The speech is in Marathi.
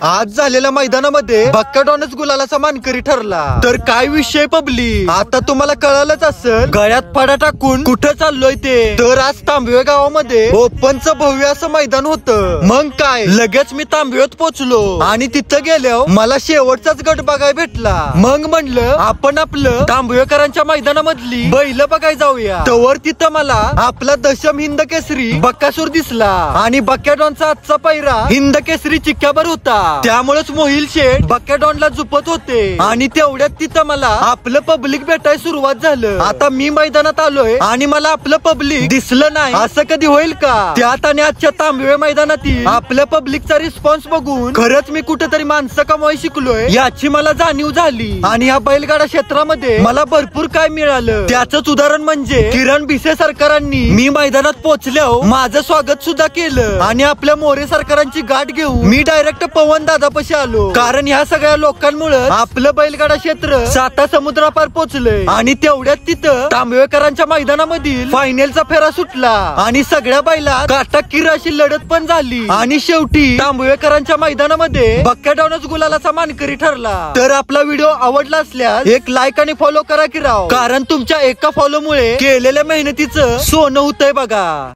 आज झालेल्या मैदानामध्ये बक्काडॉनच गुलालाचा मानकरी ठरला। तर काय विषय पब्लिक, आता तुम्हाला कळालंच असेल गळ्यात फडा टाकून कुठे चाललोय ते। तर आज तांबवे गावामध्ये ओपनचं भव्य असं मैदान होतं। मग काय लगेच मी तांबवेत पोहोचलो आणि तिथं गेल्यावर मला शेवटचाच गट बघायला भेटला। मग म्हणलं आपण आपलं तांबवेकरांच्या मैदानामधली बैल बघायला जाऊया। तवर तिथं मला आपला दशम हिंद केसरी बक्कासूर दिसला आणि बक्काडॉनचा आजचा पैरा हिंद केसरी चिक्क्यावर होता। त्यामुळेच मोहिल शेठ बक्काडॉनला झुपत होते आणि तेवढ्यात तिथं मला आपलं पब्लिक भेटायला सुरुवात झालं। आता मी मैदानात आलोय आणि मला आपलं पब्लिक दिसलं नाही, असं कधी होईल का? त्यात आणि आजच्या तांबवे मैदानातील आपल्या पब्लिकचा रिस्पॉन्स बघून खरंच मी कुठेतरी माणसं कमाई शिकलोय याची मला जाणीव झाली। आणि या बैलगाडा क्षेत्रामध्ये मला भरपूर काय मिळालं त्याचंच उदाहरण म्हणजे किरण भिसे सरकारांनी मी मैदानात पोहोचल्यावर माझं स्वागत सुद्धा केलं आणि आपल्या मोरे सरकारांची गाठ घेऊन मी डायरेक्ट पवन दादापाशी आलो। कारण ह्या सगळ्या लोकांमुळे आपलं बैलगाडा क्षेत्र 7 समुद्रापार पोहोचलंय। आणि तेवढ्यात तिथं तांबवेकरांच्या मैदानामधील फायनलचा फेरा सुटला आणि सगळ्या बैलात काटाकीर अशी लढत पण झाली आणि शेवटी तांबवेकरांच्या मैदानामध्ये बक्काडॉनच गुलालाचा मानकरी ठरला। तर आपला व्हिडिओ आवडला असल्यास एक लाईक आणि फॉलो करा की राव, कारण तुमच्या एका फॉलो मुळे केलेल्या मेहनतीचं सोनं होतंय बघा।